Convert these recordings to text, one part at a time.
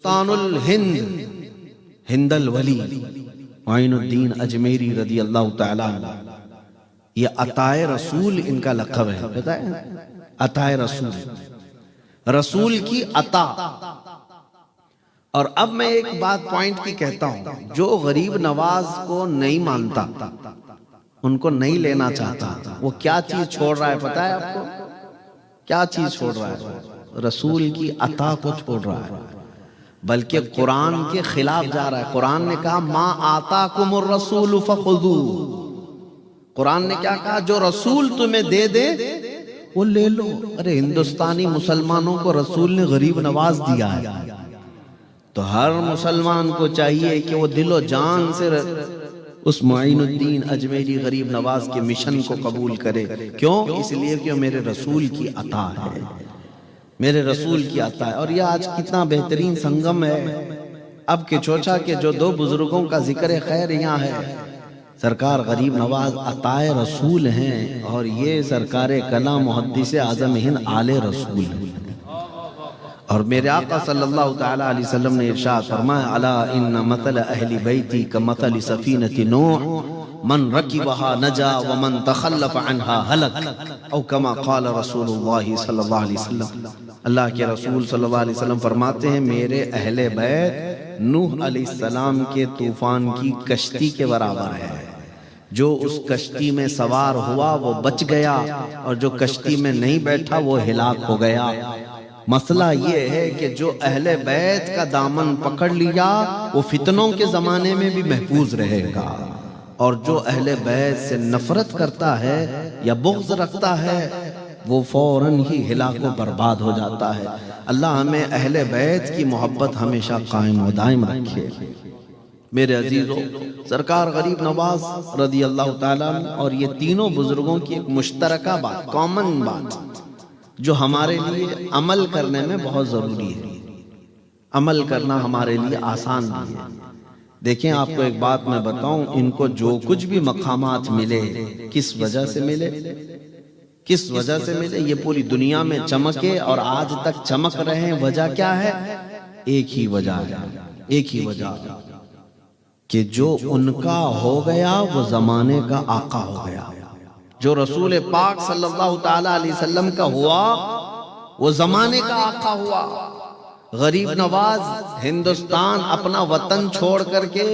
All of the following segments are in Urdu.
سلطان الہند ہند الولی معین الدین اجمیری رضی اللہ تعالیٰ عنہ، یہ عطائے رسول ان کا لقب ہے، پتہ ہے؟ عطائے رسول، رسول کی عطا۔ اور اب میں ایک بات پوائنٹ کی کہتا ہوں، جو غریب نواز کو نہیں مانتا، ان کو نہیں لینا چاہتا، وہ کیا چیز چھوڑ رہا ہے پتہ ہے آپ کو؟ کیا چیز چھوڑ رہا ہے؟ رسول کی عطا کو چھوڑ رہا ہے، بلکہ قرآن کے خلاف جا رہا ہے۔ قرآن نے کہا ما آتاکم الرسول فخذوہ، قرآن نے کیا کہا؟ جو رسول تمہیں دے دے وہ لے لو۔ ارے ہندوستانی مسلمانوں کو رسول نے غریب نواز دیا ہے، تو ہر مسلمان کو چاہیے کہ وہ دل و جان سے اس معین الدین اجمیری غریب نواز کے مشن کو قبول کرے۔ کیوں؟ اس لیے کہ وہ میرے رسول کی عطا ہے، میرے رسول کی عطا ہے۔ اور یہ آج کتنا بہترین سنگم ہے، اب کے چوچا کے جو دو بزرگوں کا ذکر خیر یہاں ہے، سرکار غریب نواز عطائے رسول ہیں، اور یہ سرکار کلام محدث اعظم ہند آل رسول ہیں۔ اور میرے آقا صلی اللہ تعالیٰ علیہ وسلم نے ارشاد فرمایا الا ان مثل اہل بیتی کمثل سفینۃ نوح من رکبها نجا ومن تخلف عنها ہلک، او کما قال رسول اللہ صلی اللہ علیہ وسلم۔ اللہ کے رسول صلی اللہ علیہ وسلم فرماتے ہیں میرے اہل بیت نوح علیہ السلام کے طوفان کی کشتی کے برابر ہے، جو اس کشتی میں سوار ہوا وہ بچ گیا، اور جو کشتی میں نہیں بیٹھا وہ ہلاک ہو گیا۔ مسئلہ یہ ہے کہ جو اہل بیت کا دامن پکڑ لیا وہ فتنوں کے زمانے میں بھی محفوظ رہے گا، اور جو اہل بیت سے نفرت کرتا ہے یا بغض رکھتا ہے وہ فوراً ہی ہلاک و برباد ہو جاتا ہے۔ اللہ ہمیں اہل بیت کی محبت ہمیشہ قائم و دائم رکھے۔ میرے عزیزو، سرکار غریب نواز رضی اللہ تعالیٰ عنہ اور یہ تینوں بزرگوں کی ایک مشترکہ بات، کامن بات، جو ہمارے لیے عمل کرنے میں بہت ضروری ہے، عمل کرنا ہمارے لیے آسان نہیں ہے۔ دیکھیں آپ کو ایک بات میں بتاؤں، ان کو جو کچھ بھی مقامات ملے کس وجہ سے ملے؟ کس وجہ سے ملے؟ یہ پوری دنیا میں چمکے اور آج تک چمک رہے ہیں، وجہ کیا ہے؟ ایک ہی وجہ ہے، ایک ہی وجہ، کہ جو ان کا ہو گیا وہ زمانے کا آقا ہو گیا۔ جو رسول پاک صلی اللہ تعالیٰ علیہ وسلم کا ہوا وہ زمانے کا آقا ہوا۔ غریب نواز ہندوستان اپنا وطن چھوڑ کر کے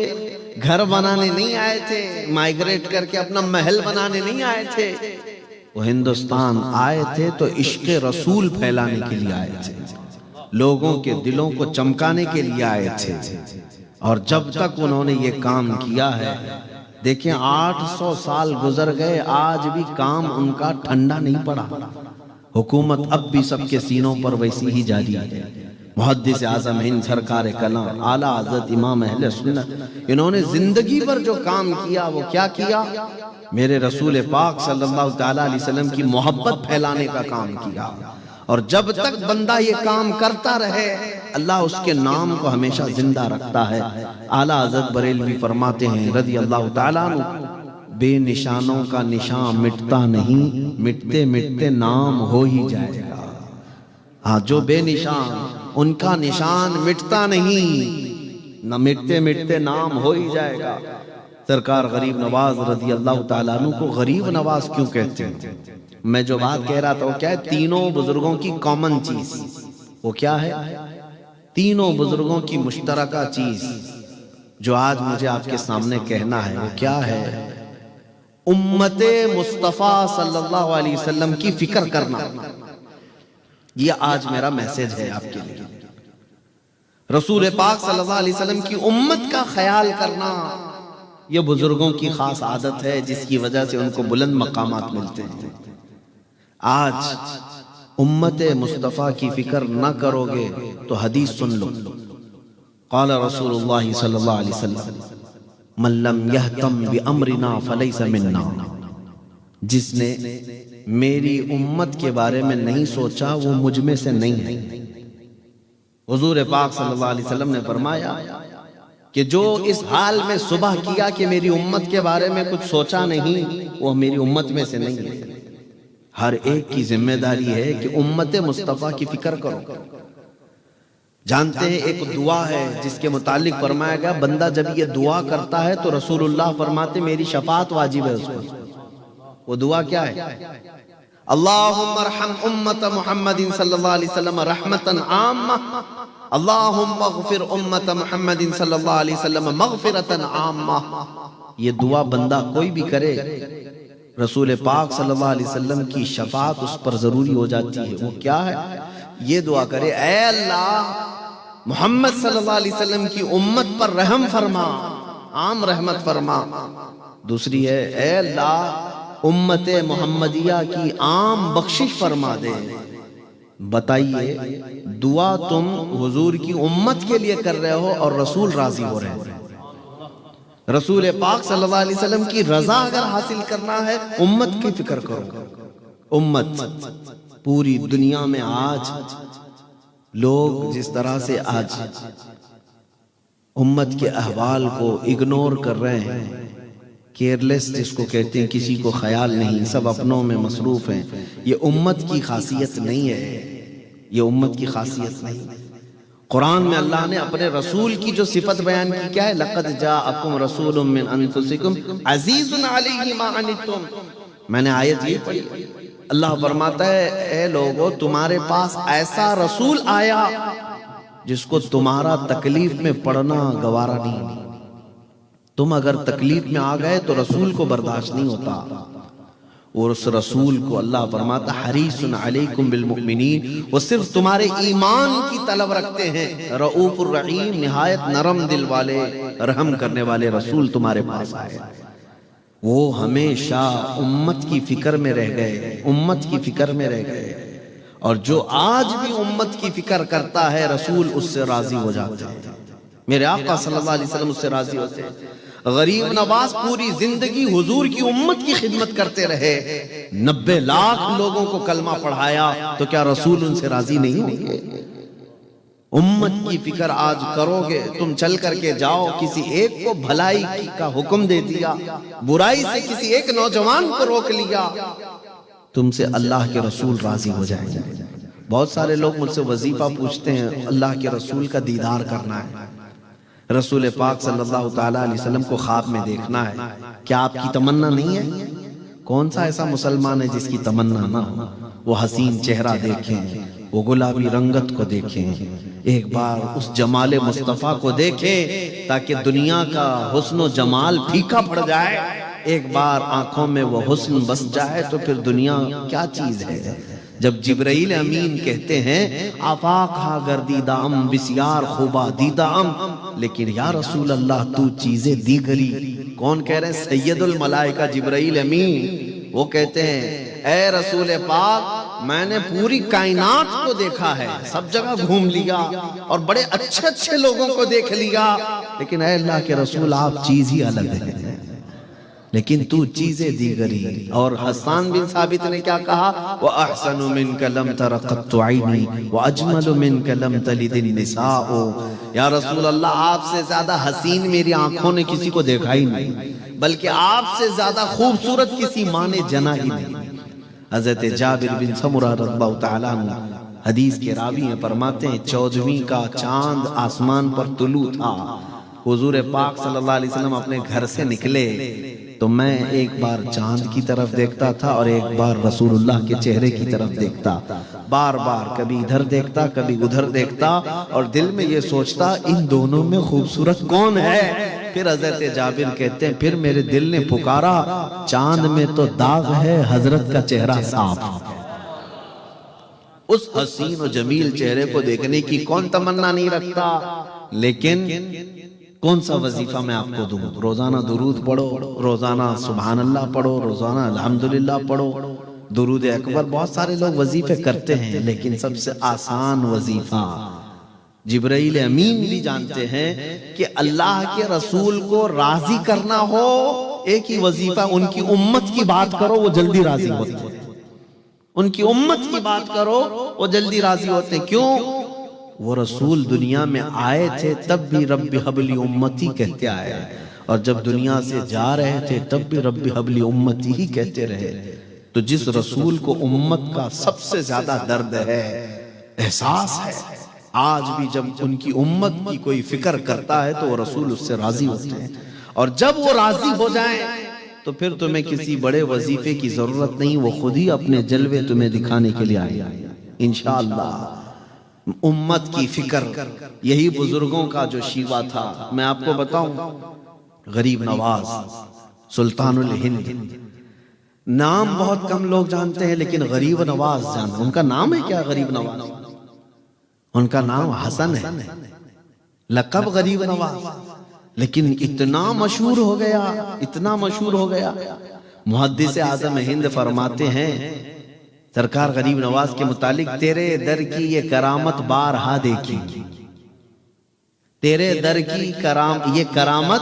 گھر بنانے نہیں آئے تھے، مائگریٹ کر کے اپنا محل بنانے نہیں آئے تھے، وہ ہندوستان آئے تھے تو عشق رسول پھیلانے کے لیے آئے تھے، لوگوں کے دلوں کو چمکانے کے لیے آئے تھے۔ اور جب تک انہوں نے یہ کام کیا ہے، دیکھیں 800 سال گزر گئے، آج بھی کام ان کا ٹھنڈا نہیں پڑا، حکومت اب بھی سب کے سینوں پر ویسی ہی جاری ہے۔ محدث اعظم ہند سرکار کلام اعلیٰ حضرت امام اہل سنت، انہوں نے زندگی پر جو کام کیا وہ کیا کیا؟ میرے رسول پاک صلی اللہ تعالیٰ علیہ وسلم کی محبت پھیلانے کا کام کیا۔ اور جب تک بندہ یہ کام کرتا رہے اللہ اس کے نام کو ہمیشہ زندہ رکھتا ہے۔ اعلیٰ حضرت بریلوی فرماتے ہیں رضی اللہ تعالیٰ عنہ، بے نشانوں کا نشان مٹتا نہیں، مٹتے مٹتے نام ہو ہی جائے گا۔ ہاں، جو بے نشان ان کا نشان مٹتا نہیں، نہ مٹتے مٹتے نام ہو ہی جائے گا۔ سرکار غریب نواز رضی اللہ تعالیٰ عنہ کو غریب نواز کیوں کہتے ہیں؟ میں جو بات کہہ رہا تھا وہ کیا ہے؟ تینوں بزرگوں کی کامن چیز وہ کیا ہے؟ تینوں بزرگوں کی مشترکہ چیز جو آج مجھے آپ کے سامنے کہنا ہے وہ کیا ہے؟ امت مصطفیٰ صلی اللہ علیہ وسلم کی فکر کرنا، یہ آج میرا میسج ہے آپ کے لیے۔ رسول پاک صلی اللہ علیہ وسلم کی امت کا خیال کرنا یہ بزرگوں کی خاص عادت ہے، جس کی وجہ سے ان کو بلند مقامات ملتے ہیں۔ آج امت مصطفیٰ کی فکر نہ کرو گے تو حدیث سن لو، قال رسول اللہ صلی اللہ علیہ وسلم من لم یہتم بامرنا فلیس منا، جس نے میری امت کے بارے میں نہیں سوچا وہ مجھ میں سے نہیں ہے۔ حضور پاک صلی اللہ علیہ وسلم نے فرمایا کہ جو اس حال میں صبح کیا کہ میری امت کے بارے میں کچھ سوچا نہیں، وہ میری امت میں سے نہیں ہے۔ ہر ایک کی ذمہ داری ہے کہ امت مصطفیٰ کی فکر کرو۔ جانتے ہیں ایک دعا ہے جس کے متعلق فرمایا گیا بندہ جب یہ دعا کرتا ہے تو رسول اللہ فرماتے میری شفاعت واجب ہے اس پر۔ وہ دعا کیا ہے؟ اللہم ارحم امت محمد صلی اللہ علیہ وسلم رحمتا عامہ، اللہم اغفر امت محمد صلی اللہ علیہ وسلم مغفرتا عامہ۔ یہ دعا بندہ کوئی بھی کرے رسول پاک صلی اللہ علیہ وسلم کی شفاعت اس پر ضروری ہو جاتی ہے۔ وہ کیا ہے؟ یہ دعا کرے اے اللہ محمد صلی اللہ علیہ وسلم کی امت پر رحم فرما، عام رحمت فرما۔ دوسری ہے اے اللہ امت محمدیہ کی عام بخشش فرما دے۔ بتائیے دعا تم حضور کی امت کے لیے کر رہے ہو اور رسول راضی ہو رہے ہیں۔ رسول پاک صلی اللہ علیہ وسلم کی رضا اگر حاصل کرنا ہے امت کی فکر کرو۔ امت پوری دنیا میں آج لوگ جس طرح سے آج امت کے احوال کو اگنور کر رہے ہیں، کیئرلیس جس کو کہتے ہیں، کسی کو خیال نہیں، سب اپنوں میں مصروف ہیں، یہ امت کی خاصیت نہیں ہے، یہ امت کی خاصیت نہیں۔ قرآن میں اللہ نے اپنے رسول کی جو صفت بیان کی کیا ہے؟ لَقَدْ جَاءَكُمْ رَسُولٌ مِّنْ أَنفُسِكُمْ عَزِيزٌ عَلَيْهِ مَا عَنِتُّمْ۔ میں نے آیت یہ پڑھی، اللہ فرماتا ہے اے لوگو تمہارے پاس ایسا رسول آیا جس کو تمہارا تکلیف میں پڑنا گوارا نہیں۔ تم اگر تکلیف میں آ گئے تو رسول کو برداشت نہیں ہوتا، اور اس رسول کو اللہ فرماتا حریص علیکم بالمؤمنین، وہ صرف تمہارے ایمان کی طلب رکھتے ہیں، رؤوف الرحیم، نہایت نرم دل والے رحم کرنے والے رسول تمہارے پاس آئے۔ وہ ہمیشہ امت کی فکر میں رہ گئے، امت کی فکر میں رہ گئے، اور جو آج بھی امت کی فکر کرتا ہے رسول اس سے راضی ہو جاتے ہیں۔ میرے آقا صلی اللہ علیہ وسلم اس سے راضی ہوتے ہیں۔ غریب نواز پوری زندگی حضور کی امت کی خدمت کرتے رہے، 90 لاکھ لوگوں کو کلمہ پڑھایا، تو کیا رسول ان سے راضی نہیں ہوں گے؟ امت کی فکر آج کرو گے، تم چل کر کے جاؤ، کسی ایک کو بھلائی کا حکم دے دیا، برائی سے کسی ایک نوجوان کو روک لیا، تم سے اللہ کے رسول راضی ہو جائیں گے۔ بہت سارے لوگ مجھ سے وظیفہ پوچھتے ہیں، اللہ کے رسول کا دیدار کرنا ہے، رسول پاک صلی اللہ تعالیٰ علیہ وسلم کو خواب میں دیکھنا ہے، کیا آپ کی تمنا نہیں ہے؟ کون سا ایسا مسلمان ہے جس کی تمنا نہ ہو؟ وہ حسین چہرہ دیکھیں، وہ گلابی رنگت کو دیکھیں، ایک بار اس جمال مصطفیٰ کو دیکھیں تاکہ دنیا کا حسن و جمال پھیکا پڑ جائے، ایک بار آنکھوں میں وہ حسن بس جائے تو پھر دنیا کیا چیز ہے۔ جب جبرائیل امین کہتے ہیں آفاق ہا گردیدام بسیار خوبا دیدام، لیکن یا رسول اللہ تو چیزیں دیگری، کون کہہ رہے ہیں؟ سید الملائکہ جبرائیل امین، وہ کہتے ہیں اے رسول پاک میں نے پوری کائنات کو دیکھا ہے، سب جگہ گھوم لیا اور بڑے اچھے اچھے لوگوں کو دیکھ لیا، لیکن اے اللہ کے رسول آپ چیز ہی الگ ہے، لیکن تو چیزیں دیگری۔ اور حسان بن ثابت نے کیا کہا؟ وَأَحْسَنُ مِنْكَ لَمْ تَرَ قَطُّ عَيْنِي وَأَجْمَلُ مِنْكَ لَمْ تَلِدِ النِّسَاءُ۔ یا رسول اللہ آپ سے زیادہ حسین میری آنکھوں نے کسی کو دیکھا ہی نہیں، بلکہ آپ سے زیادہ خوبصورت کسی ماں نے جنا ہی نہیں۔ حضرت جابر بن سمرہ رضی اللہ تعالیٰ عنہ حدیث کے راوی ہیں، فرماتے ہیں 14ویں کا چاند آسمان پر طلوع تھا، حضور پاک صلی اللہ علیہ وسلم اپنے گھر سے نکلے تو میں ایک بار چاند کی طرف دیکھتا تھا اور ایک بار رسول اللہ کے چہرے کی طرف دیکھتا، بار بار کبھی ادھر دیکھتا کبھی ادھر دیکھتا، اور دل میں یہ سوچتا ان دونوں میں خوبصورت کون ہے؟ پھر حضرت جابر کہتے ہیں پھر میرے دل نے پکارا چاند میں تو داغ ہے، حضرت کا چہرہ صاف۔ اس حسین و جمیل چہرے کو دیکھنے کی کون تمنا نہیں رکھتا؟ لیکن کون سا وظیفہ میں آپ کو دوں؟ روزانہ درود پڑھو، روزانہ سبحان اللہ پڑھو، روزانہ الحمدللہ پڑھو، درود اکبر۔ بہت سارے لوگ وظیفے کرتے ہیں، لیکن سب سے آسان وظیفہ جبرائیل امین بھی جانتے ہیں کہ اللہ کے رسول کو راضی کرنا ہو، ایک ہی وظیفہ ان کی امت کی بات کرو وہ جلدی راضی ہوتے ہیں، ان کی امت کی بات کرو وہ جلدی راضی ہوتے ہیں۔ کیوں؟ وہ رسول دنیا میں آئے تھے تب بھی رب حبلی امتی کہتے آئے، اور جب دنیا سے جا رہے تھے تب بھی رب حبلی امتی ہی کہتے رہے۔ تو جس رسول کو امت کا سب سے زیادہ درد ہے، احساس ہے، آج بھی جب ان کی امت کی کوئی فکر کرتا ہے تو وہ رسول اس سے راضی ہوتے ہیں، اور جب وہ راضی ہو جائیں تو پھر تمہیں کسی بڑے وظیفے کی ضرورت نہیں، وہ خود ہی اپنے جلوے تمہیں دکھانے کے لیے آئے انشاءاللہ۔ امت کی فکر، یہی بزرگوں کا جو شیوا تھا۔ میں آپ کو بتاؤں، غریب نواز سلطان الہند، نام بہت کم لوگ جانتے ہیں لیکن غریب نواز جانتے ہیں۔ ان کا نام ہے کیا غریب نواز؟ ان کا نام حسن ہے، لقب غریب نواز، لیکن اتنا مشہور ہو گیا، اتنا مشہور ہو گیا۔ محدث اعظم ہند فرماتے ہیں سرکار غریب نواز کے متعلق، تیرے در کی یہ کرامت بارہا دیکھی، تیرے در کی یہ کرامت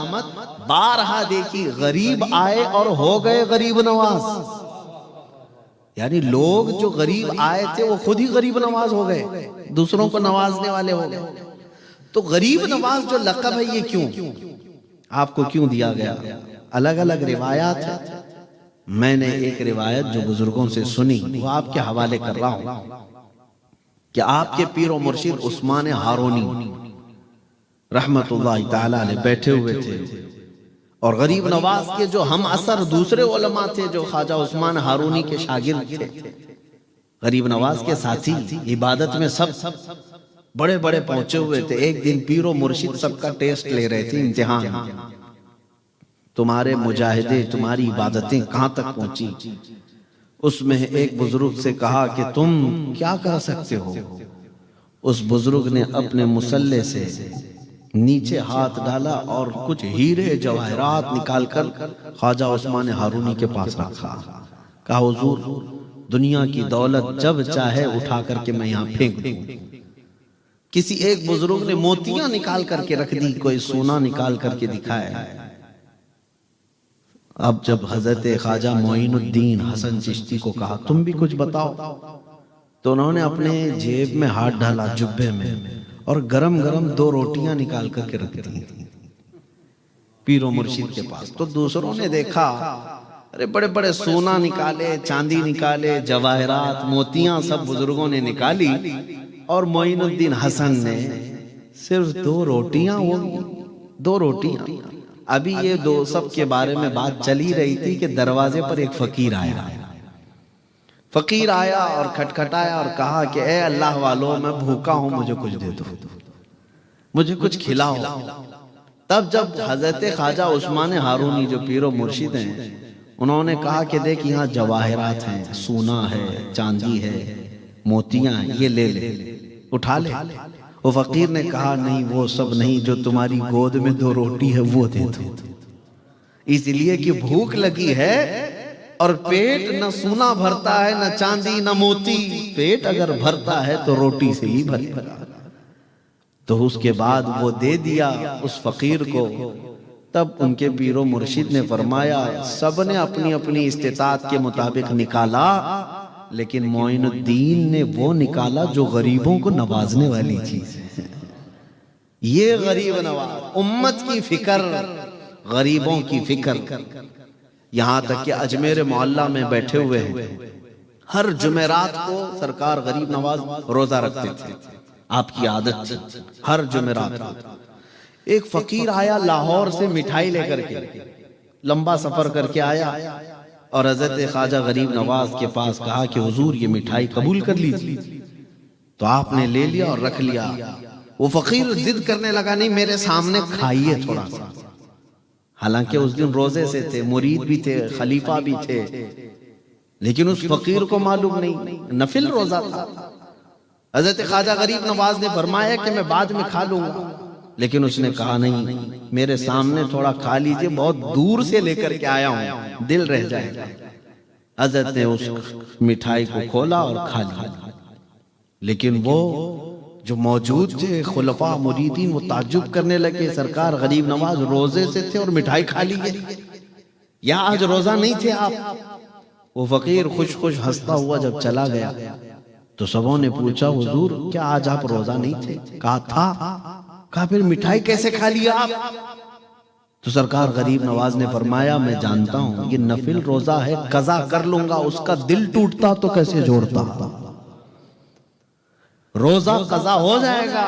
بارہا دیکھی، غریب آئے اور ہو گئے غریب نواز۔ یعنی لوگ جو غریب آئے تھے وہ خود ہی غریب نواز ہو گئے، دوسروں کو نوازنے والے ہو گئے۔ تو غریب نواز جو لقب ہے یہ کیوں آپ کو کیوں دیا گیا؟ الگ الگ روایات ہیں۔ میں نے ایک روایت جو بزرگوں سے سنی وہ آپ کے حوالے کر رہا ہوں کہ آپ کے پیر و مرشد عثمان ہارونی رحمت اللہ تعالی علیہ بیٹھے ہوئے تھے، اور غریب نواز کے جو ہم اثر دوسرے علماء تھے جو خواجہ عثمان ہارونی کے شاگرد تھے، غریب نواز کے ساتھی، عبادت میں سب بڑے بڑے پہنچے ہوئے تھے۔ ایک دن پیر و مرشد سب کا ٹیسٹ لے رہے تھے، امتحان، تمہارے مجاہدے، تمہاری عبادتیں کہاں تک پہنچی۔ اس میں ایک بزرگ سے کہا کہ تم کیا کر سکتے ہو؟ اس بزرگ نے اپنے مسلح سے نیچے ہاتھ ڈالا اور کچھ ہیرے جواہرات نکال کر خواجہ عثمان ہارونی کے پاس رکھا، کہا حضور دنیا کی دولت جب چاہے اٹھا کر کے میں یہاں پھینک دوں۔ کسی ایک بزرگ نے موتیاں نکال کر کے رکھ دی، کوئی سونا نکال کر کے دکھایا۔ اب جب حضرت خواجہ معین الدین حسن چشتی کو کہا تم بھی کچھ بتاؤ، تو انہوں نے اپنے جیب میں ہاتھ ڈالا، جبے میں، اور گرم گرم 2 روٹیاں نکال کر کے رکھ دی پیر و مرشد کے پاس۔ تو دوسروں نے دیکھا، ارے بڑے بڑے سونا نکالے، چاندی نکالے، جواہرات، موتیاں سب بزرگوں نے نکالی، اور معین الدین حسن نے صرف 2 روٹیاں ہوگی، 2 روٹیاں۔ ابھی یہ 2 سب کے بارے میں بات چلی رہی تھی کہ دروازے پر ایک فقیر آیا۔ فقیر آیا اور کھٹکھٹایا اور کہا کہ اے اللہ والو، میں بھوکا ہوں، مجھے کچھ دے دو، مجھے کچھ کھلاؤ۔ تب جب حضرت خواجہ عثمان ہارونی جو پیر و مرشد ہیں، انہوں نے کہا کہ دیکھ یہاں جواہرات ہیں، سونا ہے، چاندی ہے، موتیاں ہیں، یہ لے لے، اٹھا لے۔ وہ فقیر نے کہا نہیں، وہ سب نہیں، جو تمہاری گود میں 2 روٹی ہے وہ دے دو، اس لیے کہ بھوک لگی ہے، اور پیٹ نہ سونا بھرتا ہے، نہ چاندی، نہ موتی، پیٹ اگر بھرتا ہے تو روٹی سے ہی بھرے۔ تو اس کے بعد وہ دے دیا اس فقیر کو۔ تب ان کے پیر و مرشد نے فرمایا سب نے اپنی اپنی استطاعت کے مطابق نکالا، لیکن معین الدین نے وہ نکالا جو غریبوں کو نوازنے والی چیز ہے۔ یہ غریب نواز، امت کی فکر، غریبوں کی فکر۔ یہاں تک کہ اجمیر معلیٰ میں بیٹھے ہوئے ہیں، ہر جمعرات کو سرکار غریب نواز روزہ رکھتے تھے، آپ کی عادت تھی ہر جمعرات کو۔ ایک فقیر آیا لاہور سے مٹھائی لے کر کے، لمبا سفر کر کے آیا، اور حضرت خواجہ غریب نواز کے پاس کہا کہ حضور یہ مٹھائی قبول کر لیجیے۔ تو آپ نے لے لیا اور رکھ لیا۔ وہ فقیر ضد کرنے لگا نہیں میرے سامنے کھائیے تھوڑا سا، حالانکہ اس دن روزے سے تھے، مرید بھی تھے، خلیفہ بھی تھے، لیکن اس فقیر کو معلوم نہیں، نفل روزہ تھا۔ حضرت خواجہ غریب نواز نے فرمایا کہ میں بعد میں کھا لوں گا، لیکن اس نے کہا نہیں میرے سامنے تھوڑا کھا لیجئے، بہت دور سے لے کر کے آیا ہوں، دل رہ جائے گا۔ حضرت نے اس مٹھائی کو کھولا اور کھا لیا، لیکن وہ جو موجود تھے خلفاء مریدین وہ تعجب کرنے لگے، سرکار غریب نواز روزے سے تھے اور مٹھائی کھا لیے، یا آج روزہ نہیں تھے آپ؟ وہ فقیر خوش خوش ہنستا ہوا جب چلا گیا تو سبوں نے پوچھا حضور کیا آج آپ روزہ نہیں تھے؟ کہا تھا۔ کہا پھر مٹھائی کیسے کھا لیا آپ؟ تو سرکار غریب نواز نے فرمایا میں جانتا ہوں یہ نفل روزہ ہے، قضا کر لوں گا، اس کا دل ٹوٹتا تو کیسے جوڑتا۔ روزہ قضا ہو جائے گا،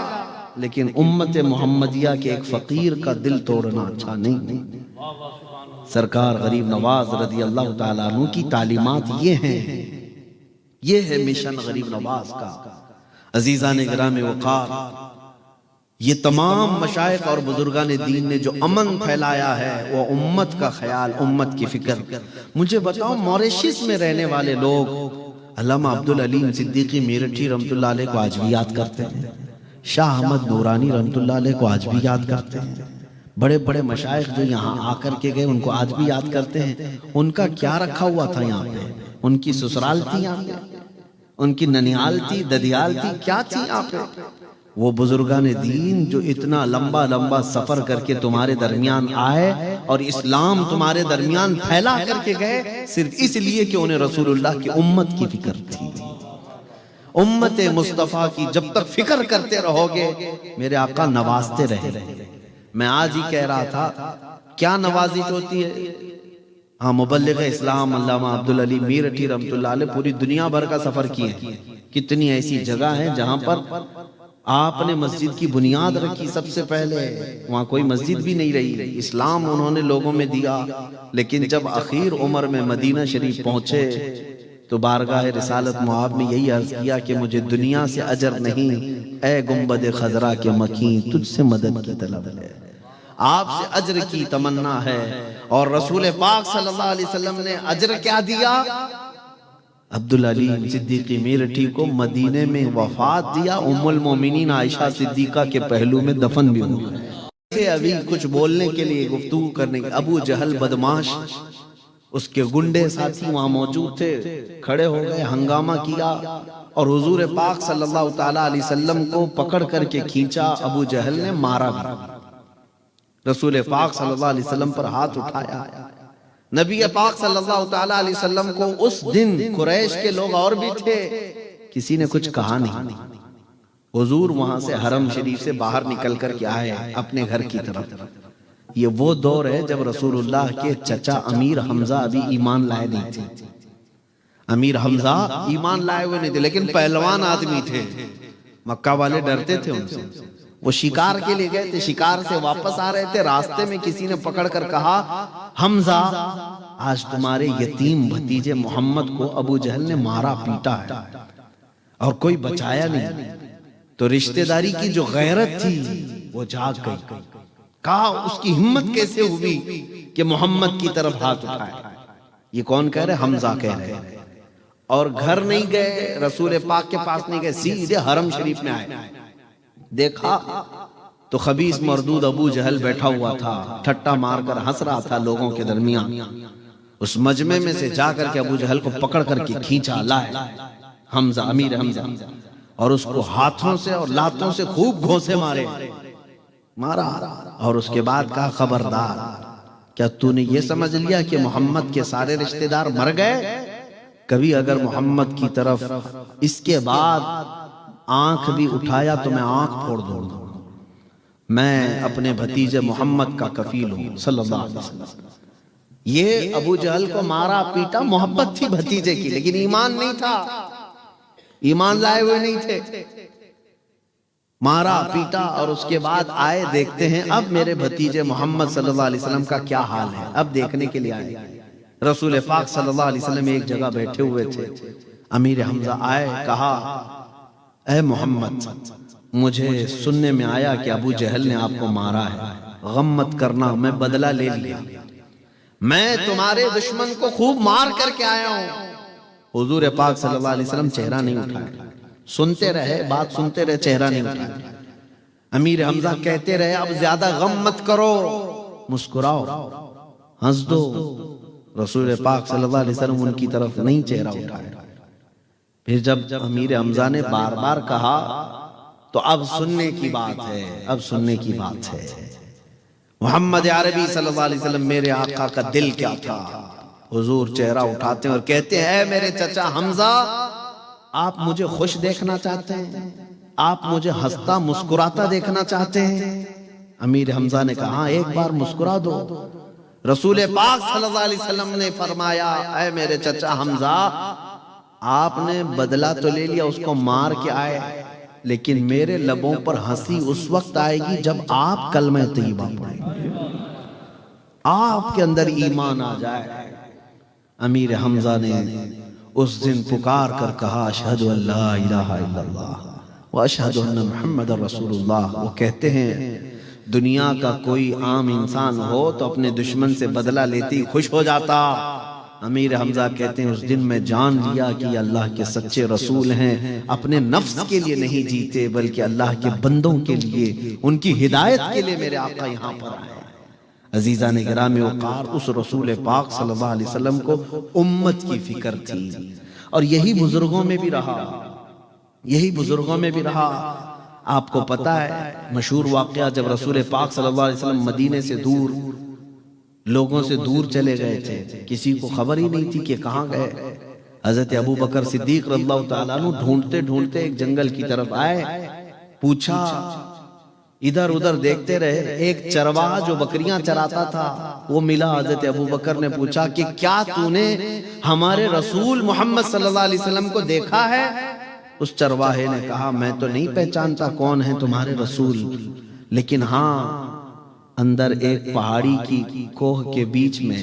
لیکن امت محمدیہ کے ایک فقیر کا دل توڑنا اچھا نہیں۔ سرکار غریب نواز رضی اللہ تعالیٰ عنہ کی تعلیمات یہ ہیں، یہ ہے مشن غریب نواز کا۔ عزیزان گرامی وقار، یہ تمام مشائخ اور بزرگان دین نے جو امن پھیلایا ہے وہ امت کا خیال، امت کی فکر۔ مجھے بتاؤ، موریشس میں رہنے والے لوگ علامہ عبدالعلیم صدیقی میرٹھی رحمت اللہ علیہ کو آج بھی یاد کرتے ہیں، شاہ احمد نورانی رحمت اللہ علیہ کو آج بھی یاد کرتے ہیں، بڑے بڑے مشائخ جو یہاں آ کر کے گئے ان کو آج بھی یاد کرتے ہیں۔ ان کا کیا رکھا ہوا تھا یہاں پہ؟ ان کی سسرال تھی یہاں پہ، ان کی ننیال تھی، ددیال تھی، کیا تھی یہاں پہ؟ وہ بزرگان دین جو اتنا لمبا لمبا سفر کر کے تمہارے درمیان آئے اور اسلام تمہارے درمیان پھیلا کر کے گئے، صرف اس لیے کہ انہیں رسول اللہ کی امت کی فکر تھی۔ امت مصطفیٰ کی جب تک فکر کرتے رہو گے، میرے آقا نوازتے رہے۔ میں آج ہی کہہ رہا تھا، کیا نوازش ہوتی ہے؟ ہاں، مبلغ اسلام علامہ عبدالعلی میرٹھی رحمت اللہ علیہ پوری دنیا بھر کا سفر کیے ہیں۔ کتنی ایسی جگہ ہیں جہاں پر آپ نے مسجد کی بنیاد رکھی، سب سے پہلے وہاں کوئی مسجد بھی نہیں رہی، اسلام انہوں نے لوگوں میں دیا۔ لیکن جب اخیر عمر میں مدینہ شریف پہنچے تو بارگاہ رسالت مآب میں یہی عرض کیا کہ مجھے دنیا سے اجر نہیں، اے گنبد خضرا کے مکین، تجھ سے مدد کی طلب ہے۔ آپ سے اجر کی تمنا ہے، اور رسول پاک صلی اللہ علیہ وسلم نے اجر کیا دیا؟ عبدالعلیم صدیقی میرٹھی کو مدینے میں وفات دیا، ام المومنین عائشہ صدیقہ کے پہلو میں دفن بھی ہوئے۔ ابھی کچھ بولنے کے لیے، گفتگو کرنے کے، ابو جہل بدماش، اس کے گنڈے ساتھی وہاں موجود تھے، کھڑے ہو گئے، ہنگامہ کیا اور حضور پاک صلی اللہ تعالیٰ علیہ وسلم کو پکڑ کر کے کھینچا۔ ابو جہل نے مارا بھی، رسول پاک صلی اللہ علیہ وسلم پر ہاتھ اٹھایا۔ نبی پاک صلی اللہ تعالیٰ علیہ وسلم کو اس دن قریش کے لوگ اور بھی تھے، کسی نے کچھ کہا نہیں۔ حضور وہاں سے حرم شریف سے باہر نکل کر کے آئے اپنے گھر کی طرف۔ یہ وہ دور ہے جب رسول اللہ کے چچا امیر حمزہ ابھی ایمان لائے نہیں تھے۔ امیر حمزہ ایمان لائے ہوئے نہیں تھے، لیکن پہلوان آدمی تھے، مکہ والے ڈرتے تھے ان سے۔ وہ شکار کے لیے گئے تھے، شکار سے واپس آ رہے تھے، راستے میں کسی نے پکڑ کر کہا، حمزہ آج تمہارے یتیم بھتیجے محمد کو ابو جہل نے مارا پیٹا ہے اور کوئی بچایا نہیں۔ تو رشتہ داری کی جو غیرت تھی وہ جاگ گئی، کہا اس کی ہمت کیسے ہوئی کہ محمد کی طرف ہاتھ اٹھائے؟ یہ کون کہہ رہے؟ حمزہ کہہ رہے ہیں۔ اور گھر نہیں گئے، رسول پاک کے پاس نہیں گئے، سیدھے حرم شریف میں آئے۔ دیکھا تو خبیث مردود ابو جہل بیٹھا ہوا تھا، ٹھٹا مار کر ہنس رہا تھا لوگوں کے درمیان۔ اس مجمع میں سے جا کر کے ابو جہل کو پکڑ کر کے کھینچا، لائے حمزہ، امیر حمزہ، اور اس کو ہاتھوں سے اور لاتوں سے خوب گھونسے مارا، اور اس کے بعد کہا، خبردار، کیا تو نے یہ سمجھ لیا کہ محمد کے سارے رشتہ دار مر گئے؟ کبھی اگر محمد کی طرف اس کے بعد آنکھ بھی اٹھایا تو میں آنکھ پھوڑ دوں گا۔ میں اپنے بھتیجے محمد کا کفیل ہوں صلی اللہ علیہ وسلم۔ یہ ابو جہل کو مارا پیٹا، محبت تھی بھتیجے کی، لیکن ایمان نہیں تھا، ایمان لائے ہوئے نہیں تھے۔ مارا پیٹا اور اس کے بعد آئے، دیکھتے ہیں اب میرے بھتیجے محمد صلی اللہ علیہ وسلم کا کیا حال ہے، اب دیکھنے کے لیے آئے۔ رسول پاک صلی اللہ علیہ وسلم ایک جگہ بیٹھے ہوئے تھے، امیر حمزہ آئے، کہا، اے محمد، مجھے سننے میں آیا کہ ابو جہل نے آپ کو مارا ہے، غم مت کرنا، میں بدلہ لے لیا، میں تمہارے دشمن کو خوب مار کر کے آیا ہوں۔ حضور پاک صلی اللہ علیہ وسلم چہرہ نہیں اٹھایا، سنتے رہے، بات سنتے رہے، چہرہ نہیں اٹھایا۔ امیر حمزہ کہتے رہے، اب زیادہ غم مت کرو، مسکراؤ، ہنس دو۔ رسول پاک صلی اللہ علیہ وسلم ان کی طرف نہیں چہرہ اٹھایا۔ پھر جب امیر حمزہ نے بار بار کہا تو اب سننے کی بات ہے، اب سننے کی بات ہے۔ محمد عربی صلی اللہ علیہ وسلم، میرے آقا کا دل کیا تھا؟ حضور چہرہ اٹھاتے ہیں اور کہتے ہیں، اے میرے چچا حمزہ، آپ مجھے خوش دیکھنا چاہتے ہیں؟ آپ مجھے ہنستا مسکراتا دیکھنا چاہتے ہیں؟ امیر حمزہ نے کہا، ہاں، ایک بار مسکرا دو۔ رسول پاک صلی اللہ علیہ وسلم نے فرمایا، اے میرے چچا حمزہ، آپ نے بدلہ تو لے لیا، اس کو مار کے آئے، لیکن میرے لبوں پر ہنسی اس وقت آئے گی جب آپ کلمہ طیبہ پڑھیں گے، آپ کے اندر ایمان آ جائے۔ امیر حمزہ نے اس دن پکار کر کہا اشہد ان لا الہ الا اللہ واشہد ان محمد رسول اللہ۔ وہ کہتے ہیں دنیا کا کوئی عام انسان ہو تو اپنے دشمن سے بدلہ لیتی خوش ہو جاتا، امیر حمزہ کہتے ہیں اس دن میں جان لیا کہ یہ اللہ کے سچے رسول ہیں، اپنے نفس کے لیے نہیں جیتے بلکہ اللہ کے بندوں کے لیے، ان کی ہدایت کے لیے میرے آقا یہاں پر آئے۔ عزیزان گرامی وقار، اس رسول پاک صلی اللہ علیہ وسلم کو امت کی فکر تھی، اور یہی بزرگوں میں بھی رہا، یہی بزرگوں میں بھی رہا۔ آپ کو پتہ ہے مشہور واقعہ، جب رسول پاک صلی اللہ علیہ وسلم مدینے سے دور، لوگوں سے دور چلے گئے تھے، کسی کو خبر ہی نہیں تھی کہ کہاں گئے، حضرت ابو بکر صدیق رضی اللہ تعالیٰ عنہ ڈھونڈتے ڈھونڈتے ایک جنگل کی طرف آئے، پوچھا، ادھر ادھر دیکھتے رہے، ایک چرواہا جو بکریاں چراتا تھا وہ ملا۔ حضرت ابو بکر نے پوچھا کہ کیا تو نے ہمارے رسول محمد صلی اللہ علیہ وسلم کو دیکھا ہے؟ اس چرواہے نے کہا میں تو نہیں پہچانتا کون ہے تمہارے رسول، لیکن ہاں اندر ایک پہاڑی کی کوہ کے بیچ میں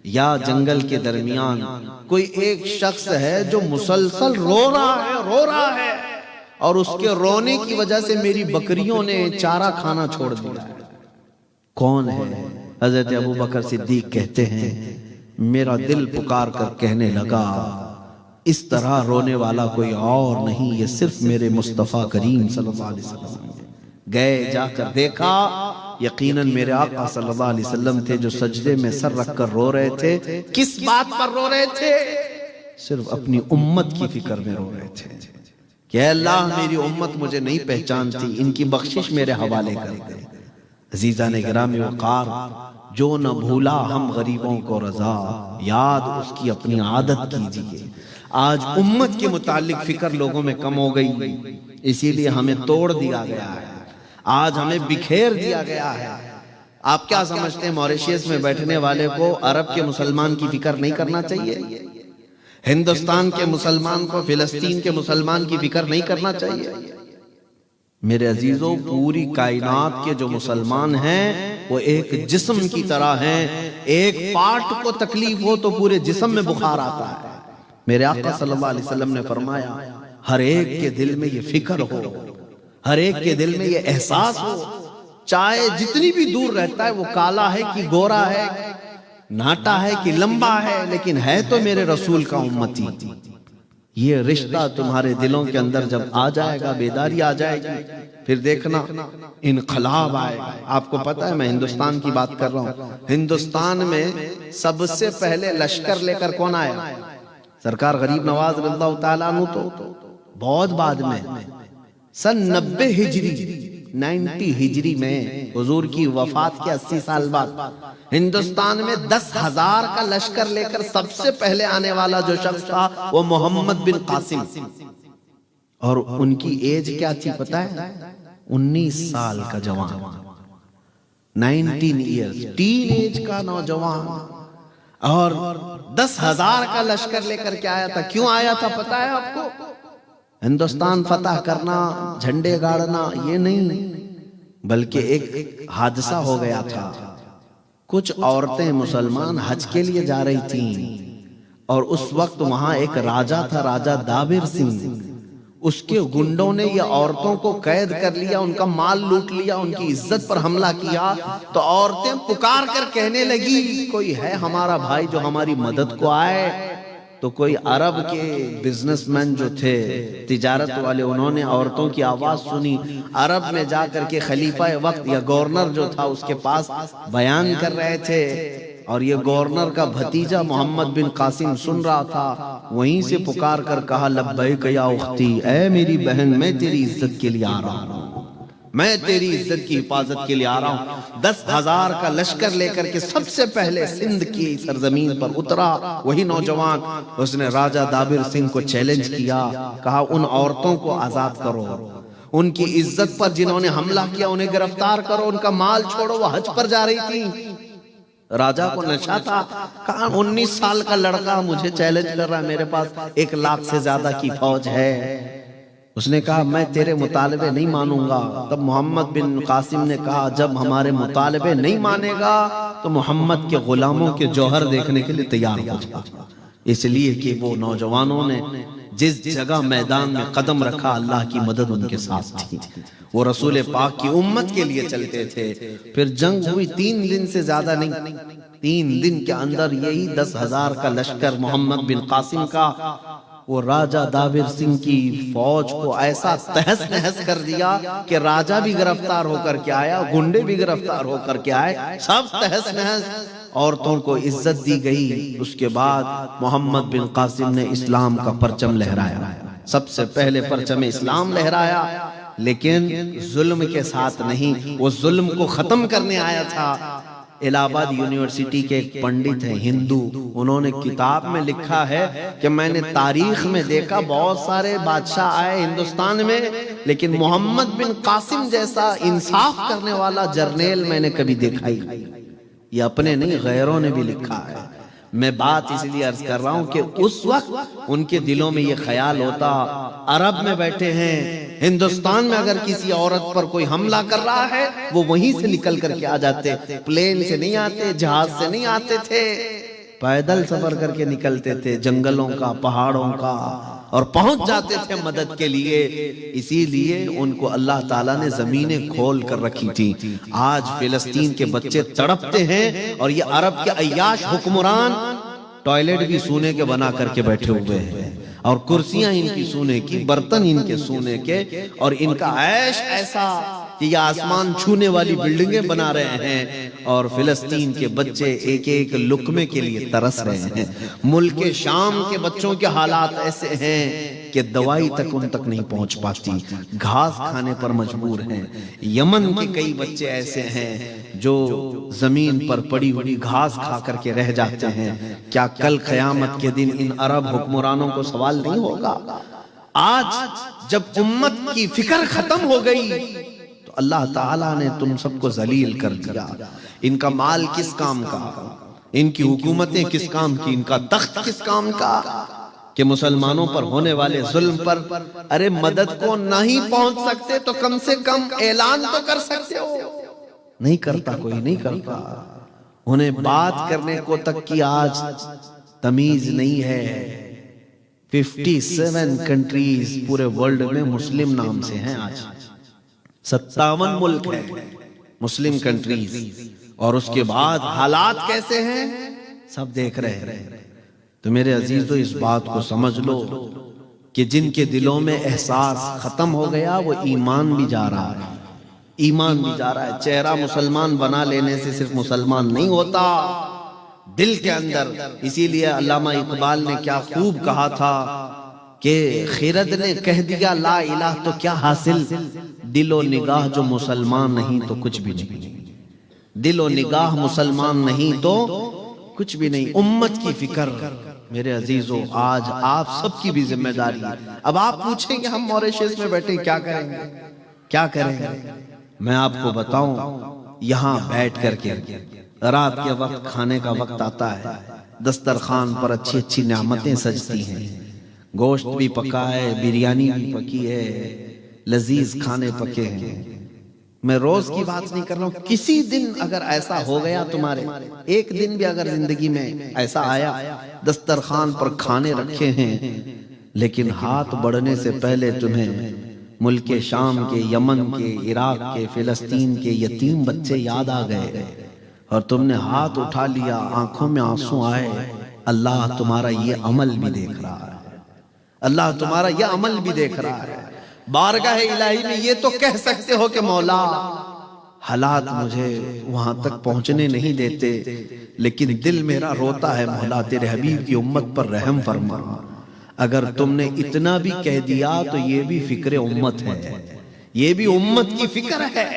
یا جنگل کے درمیان کوئی ایک شخص ہے جو مسلسل رو رہا ہے اور اس کے رونے کی وجہ سے میری بکریوں نے چارہ کھانا چھوڑ دیا۔ کون ہے؟ حضرت ابو بکر صدیق کہتے ہیں میرا دل پکار کر کہنے لگا اس طرح رونے والا کوئی اور نہیں، یہ صرف میرے مصطفیٰ کریم صلی اللہ علیہ وسلم۔ گئے، جا کر دیکھا، یقیناً میرے آقا صلی اللہ علیہ وسلم تھے جو سجدے میں سر رکھ کر رو رہے تھے۔ کس بات پر رو رہے تھے؟ صرف اپنی امت کی فکر میں رو رہے تھے کہ اے اللہ میری امت مجھے نہیں پہچانتی، ان کی بخشش میرے حوالے کر دے۔ عزیزان گرامی وقار، جو نہ بھولا ہم غریبوں کو رضا، یاد اس کی اپنی عادت کیجیے۔ آج امت کے متعلق فکر لوگوں میں کم ہو گئی، اسی لیے ہمیں توڑ دیا گیا ہے، آج ہمیں بکھیر دیا گیا ہے۔ آپ کیا سمجھتے ہیں موریشیس میں بیٹھنے والے کو عرب کے مسلمان کی فکر نہیں کرنا چاہیے؟ ہندوستان کے مسلمان کو فلسطین کے مسلمان کی فکر نہیں کرنا چاہیے؟ میرے عزیزوں، پوری کائنات کے جو مسلمان ہیں وہ ایک جسم کی طرح ہیں، ایک پارٹ کو تکلیف ہو تو پورے جسم میں بخار آتا ہے۔ میرے آقا صلی اللہ علیہ وسلم نے فرمایا ہر ایک کے دل میں یہ فکر ہو، ہر ایک کے دل میں یہ احساس ہو، چاہے جتنی بھی دور رہتا ہے وہ کالا ہے کہ گورا ہے، ناٹا ہے کہ لمبا ہے، لیکن ہے تو میرے رسول کا امتی۔ یہ رشتہ تمہارے دلوں کے اندر جب آ جائے گا، بیداری آ جائے گی، پھر دیکھنا انقلاب آئے گا۔ آپ کو پتہ ہے میں ہندوستان کی بات کر رہا ہوں، ہندوستان میں سب سے پہلے لشکر لے کر کون آیا؟ سرکار غریب نواز رضی اللہ تعالیٰ عنہ تو بہت بعد میں، سن 90 ہجری میں حضور کی وفات کے 80 سال بعد ہندوستان میں 10,000 کا لشکر لے کر سب سے پہلے آنے والا جو شخص تھا وہ محمد بن قاسم، اور ان کی ایج کیا تھی پتہ ہے؟ 19 سال کا جوان، 19 ایئرز، ٹین ایج کا نوجوان، اور 10,000 کا لشکر لے کر کے آیا تھا۔ کیوں آیا تھا پتہ ہے آپ کو؟ ہندوستان فتح کرنا، جھنڈے گاڑنا یہ نہیں، بلکہ ایک حادثہ ہو گیا تھا۔ کچھ عورتیں مسلمان حج کے لیے جا رہی تھیں، اور اس وقت وہاں ایک راجہ تھا، راجہ دابر سنگھ، اس کے گنڈوں نے یہ عورتوں کو قید کر لیا، ان کا مال لوٹ لیا، ان کی عزت پر حملہ کیا۔ تو عورتیں پکار کر کہنے لگی کوئی ہے ہمارا بھائی جو ہماری مدد کو آئے؟ تو کوئی عرب کے بزنس مین جو تھے، تجارت والے، انہوں نے عورتوں کی آواز سنی، عرب میں جا کر کے خلیفہ وقت یا گورنر جو تھا اس کے پاس بیان کر رہے تھے، اور یہ گورنر کا بھتیجا محمد بن قاسم سن رہا تھا۔ وہیں سے پکار کر کہا لبیک یا اختی، اے میری بہن میں تیری عزت کے لیے آ رہا ہوں، میں تیری عزت کی حفاظت کے لیے آ رہا ہوں۔ 10,000 کا لشکر لے کر کے سب سے پہلے سندھ کی سرزمین پر اترا وہی نوجوان۔ اس نے راجہ دابر سنگھ کو چیلنج کیا، کہا ان عورتوں کو آزاد کرو، ان کی عزت پر جنہوں نے حملہ کیا انہیں گرفتار کرو، ان کا مال چھوڑو، وہ حج پر جا رہی تھی۔ راجہ کو نشہ تھا، کہا 19 سال کا لڑکا مجھے چیلنج کر رہا ہے، میرے پاس 1 لاکھ سے زیادہ کی فوج ہے۔ اس نے کہا میں تیرے مطالبے نہیں مانوں گا. تب محمد بن قاسم نے کہا جب ہمارے مطالبے نہیں مانے گا تو محمد کے غلاموں کے جوہر دیکھنے کے لیے تیار ہو جا. اس لیے کہ وہ نوجوانوں نے جس جگہ میدان میں قدم رکھا اللہ کی مدد ان کے ساتھ تھی. وہ رسول پاک کی امت کے لیے چلتے تھے. پھر جنگ ہوئی 3 دن سے زیادہ نہیں. 3 دن کے اندر یہی 10,000 کا لشکر محمد بن قاسم کا وہ راجہ دابر سنگھ کی فوج کو ایسا تہس نہس کر دیا کہ راجہ بھی گرفتار ہو کر کے آیا, گنڈے بھی گرفتار ہو کر کے آئے, سب تہس نہس. عورتوں کو عزت دی گئی. اس کے بعد محمد بن قاسم نے اسلام کا پرچم لہرایا. سب سے پہلے پرچم اسلام لہرایا, لیکن ظلم کے ساتھ نہیں, وہ ظلم کو ختم کرنے آیا تھا. الہ آباد یونیورسٹی کے ایک پنڈت ہیں ہندو, انہوں نے کتاب میں لکھا ہے کہ میں نے تاریخ میں دیکھا بہت سارے بادشاہ آئے ہندوستان میں, لیکن محمد بن قاسم جیسا انصاف کرنے والا جرنیل میں نے کبھی دیکھا ہی نہیں. یہ اپنے نہیں غیروں نے بھی لکھا ہے. میں بات اس لیے عرض کر رہا ہوں کہ اس وقت ان کے دلوں میں یہ خیال ہوتا عرب میں بیٹھے ہیں, ہندوستان میں اگر کسی عورت پر کوئی حملہ کر رہا ہے وہ وہیں سے نکل کر کے آ جاتے, پلین سے نہیں آتے, جہاز سے نہیں آتے تھے, پیدل سفر کر کے نکلتے تھے, جنگلوں کا, پہاڑوں کا, اور پہنچ جاتے تھے مدد کے لیے. اسی لیے ان کو اللہ تعالیٰ نے زمینیں کھول کر رکھی تھی. آج فلسطین کے بچے تڑپتے ہیں اور یہ عرب کے عیاش حکمران ٹوائلٹ بھی سونے کے بنا کر کے بیٹھے ہوئے ہیں, اور کرسیاں ان کی سونے کی, برتن ان کے سونے کے, اور ان کا عیش ایسا کہ یہ آسمان چھونے والی بلڈنگیں بنا رہے ہیں, اور فلسطین کے بچے ایک ایک لقمے کے لیے ترس رہے ہیں. ملک شام کے بچوں کے حالات ایسے ہیں کہ دوائی تک ان تک نہیں پہنچ پاتی, گھاس کھانے پر مجبور ہیں. یمن کے کئی بچے ایسے ہیں جو زمین پر پڑی ہوئی گھاس کھا کر کے رہ جاتے ہیں. کیا کل قیامت کے دن ان عرب حکمرانوں کو سوال نہیں ہوگا؟ آج جب امت کی فکر ختم ہو گئی تو اللہ تعالیٰ نے تم سب کو ذلیل کر دیا. ان کا مال کس کام کا, ان کی حکومتیں کس کام کی, ان کا تخت کس کام کا, کہ مسلمانوں پر ہونے والے ظلم پر ارے مدد کو نہیں پہنچ سکتے تو کم سے کم اعلان تو کر سکتے ہو. نہیں کرتا, کوئی نہیں کرتا. انہیں بات کرنے کو تک کی آج تمیز نہیں ہے. 57 کنٹریز پورے ورلڈ میں مسلم نام سے ہیں. آج 57 ملک ہیں مسلم کنٹریز, اور اس کے بعد حالات کیسے ہیں سب دیکھ رہے ہیں. تو میرے عزیزو اس بات کو سمجھ لو کہ جن کے دلوں میں احساس ختم ہو گیا وہ ایمان بھی جا رہا ہے, ایمان بھی جا رہا ہے. چہرہ مسلمان بنا لینے سے صرف مسلمان نہیں ہوتا, دل کے اندر. اسی لیے علامہ اقبال نے کیا خوب کہا تھا کہ خرد نے کہہ دیا لا الہ تو کیا حاصل, دل و نگاہ جو مسلمان نہیں تو کچھ بھی نہیں. دل و نگاہ مسلمان نہیں تو کچھ بھی نہیں. امت کی فکر میرے عزیزو آج آپ سب کی بھی ذمہ داری ہے. اب آپ پوچھیں کہ ہم موریشس میں بیٹھے کیا کریں گے, کیا کریں گے؟ میں آپ کو بتاؤں, یہاں بیٹھ کر کے رات کے وقت کھانے کا وقت آتا ہے, دسترخوان پر اچھی اچھی نعمتیں سجتی ہیں, گوشت بھی پکا ہے, بریانی بھی پکی ہے, لذیذ کھانے پکے ہیں. میں روز کی بات نہیں کر رہا ہوں, کسی دن اگر ایسا ہو گیا تمہارے, ایک دن بھی اگر زندگی میں ایسا آیا دسترخوان پر کھانے رکھے ہیں, لیکن ہاتھ بڑھنے سے پہلے تمہیں ملک شام کے, یمن کے, عراق کے, فلسطین کے یتیم بچے یاد آ گئے اور تم نے ہاتھ اٹھا لیا, آنکھوں میں آنسو آئے. اللہ تمہارا یہ عمل بھی دیکھ رہا ہے, اللہ تمہارا یہ عمل بھی دیکھ رہا ہے. بارگاہ الہی میں یہ تو کہہ سکتے ہو کہ مولا حالات مجھے وہاں تک پہنچنے نہیں دیتے, لیکن دل میرا روتا ہے مولا تیرے حبیب کی امت پر رحم فرما. اگر تم نے اتنا بھی کہہ دیا تو یہ بھی فکر امت ہے, یہ بھی امت کی فکر ہے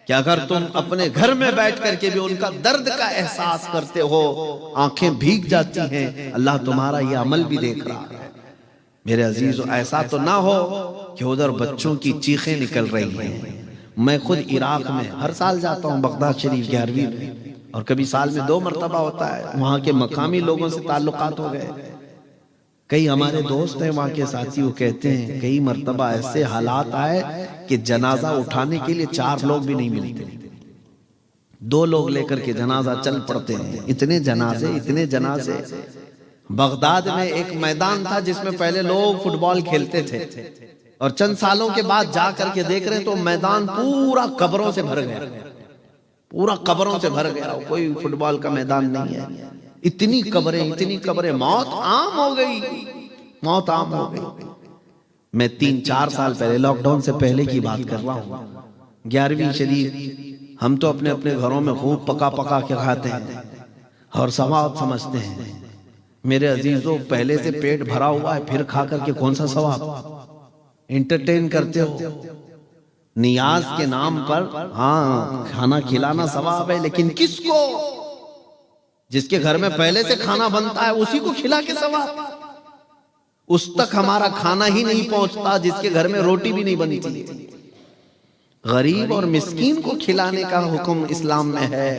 کہ اگر تم اپنے گھر میں بیٹھ کر کے بھی ان کا درد کا احساس کرتے ہو, آنکھیں بھیگ جاتی ہیں, اللہ تمہارا یہ عمل بھی دیکھ رہا ہے. میرے عزیزو ایسا تو نہ ہو کہ ادھر بچوں کی چیخیں نکل رہی ہیں. میں خود عراق میں ہر سال جاتا ہوں, بغداد شریف 11ویں میں, اور کبھی سال میں 2 مرتبہ ہوتا ہے. وہاں کے مقامی لوگوں سے تعلقات ہو گئے, کئی ہمارے دوست ہیں وہاں کے ساتھی، وہ کہتے ہیں کئی مرتبہ ایسے حالات آئے کہ جنازہ اٹھانے کے لیے 4 لوگ بھی نہیں ملتے، 2 لوگ لے کر کے جنازہ چل پڑتے ہیں۔ اتنے جنازے۔ بغداد میں ایک میدان تھا جس میں پہلے لوگ فٹ بال کھیلتے تھے، اور چند سالوں کے بعد جا کر کے دیکھ رہے تو میدان پورا قبروں سے بھر گیا، کوئی فٹ بال کا میدان نہیں ہے۔ اتنی قبریں، موت عام ہو گئی۔ میں 3-4 سال پہلے، لاک ڈاؤن سے پہلے کی بات کر رہا ہوں، 11ویں شریف ہم تو اپنے گھروں میں خوب پکا کے کھاتے ہیں اور ثواب سمجھتے ہیں۔ میرے عزیزوں، پہلے سے پیٹ بھرا ہوا ہے، پھر کھا کر کے کون سا ثواب؟ انٹرٹین کرتے ہو، نیاز کے نام پر ہاں کھانا کھلانا ثواب ہے، لیکن کس کو؟ جس کے گھر میں پہلے سے کھانا بنتا ہے اسی کو کھلا کے ثواب۔ اس تک ہمارا کھانا ہی نہیں پہنچتا جس کے گھر میں روٹی بھی نہیں بنتی۔ غریب اور مسکین کو کھلانے کا حکم اسلام میں ہے،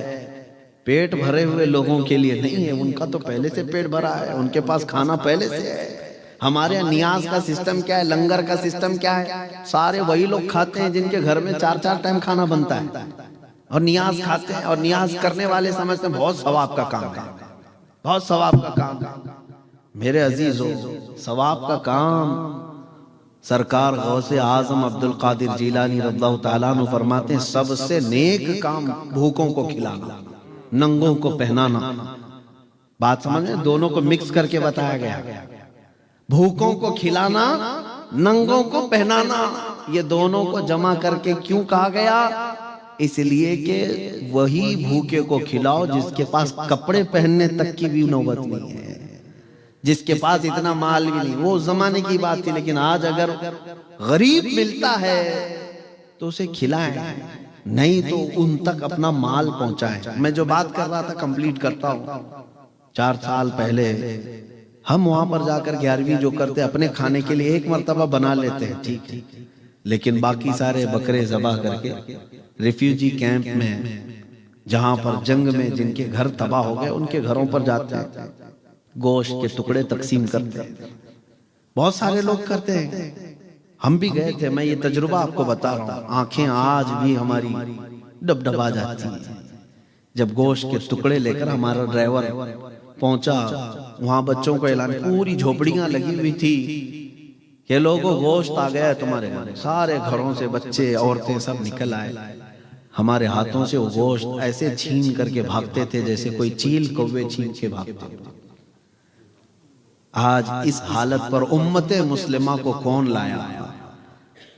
پیٹ بھرے ہوئے لوگوں کے لیے نہیں ہے۔ ان کا تو پہلے سے پیٹ بھرا ہے، ان کے پاس کھانا پہلے سے ہے۔ ہمارے نیاز کا سسٹم کیا ہے، لنگر کا سسٹم کیا ہے؟ سارے وہی لوگ کھاتے ہیں جن کے گھر میں 4 ٹائم کھانا بنتا ہے، اور نیاز کھاتے ہیں، اور نیاز کرنے والے سمجھتے ہیں بہت ثواب کا کام ہے۔ میرے عزیزو، ثواب کا کام سرکار غوث اعظم عبد القادر جیلانی رضی اللہ تعالیٰ عنہ فرماتے ہیں سب سے نیک کام بھوکوں کو کھلانا، ننگوں کو پہنانا۔ بات سمجھیں، دونوں کو مکس کر کے بتایا گیا، بھوکوں کو کھلانا، ننگوں کو پہنانا۔ یہ دونوں کو جمع کر کے کیوں کہا گیا؟ اس لیے کہ وہی بھوکے کو کھلاؤ جس کے پاس کپڑے پہننے تک کی بھی نوبت نہیں ہے، جس کے پاس اتنا مال بھی نہیں۔ وہ زمانے کی بات تھی، لیکن آج اگر غریب ملتا ہے تو اسے کھلائیں، نہیں تو ان تک اپنا مال پہنچائیں۔ میں جو بات کر رہا تھا کمپلیٹ کرتا ہوں۔ 4 سال پہلے ہم وہاں پر جا کر 11ویں جو کرتے اپنے کھانے کے لیے 1 مرتبہ بنا لیتے ہیں، ٹھیک ہے، لیکن باقی سارے بکرے ذبح کر کے ریفیوجی کیمپ میں، جہاں پر جنگ میں جن کے گھر تباہ ہو گئے ان کے گھروں پر جاتے ہیں، گوشت کے ٹکڑے تقسیم کرتے ہیں۔ بہت سارے لوگ کرتے ہیں، ہم بھی گئے تھے۔ میں یہ تجربہ آپ کو بتا رہا ہوں، آنکھیں آج بھی ہماری ڈبڈبا جاتی ہیں۔ جب گوشت کے ٹکڑے لے کر ہمارا ڈرائیور پہنچا، وہاں بچوں کو اعلان، پوری جھوپڑیاں لگی ہوئی تھی کہ لوگوں گوشت آ گیا ہے تمہارے گھر۔ سارے گھروں سے بچے عورتیں سب نکل آئے، ہمارے ہاتھوں سے وہ گوشت ایسے چھین کر کے بھاگتے تھے جیسے کوئی چیل کوے چھین کے بھاگتے تھے۔ آج اس حالت پر امت مسلمہ کو کون لایا؟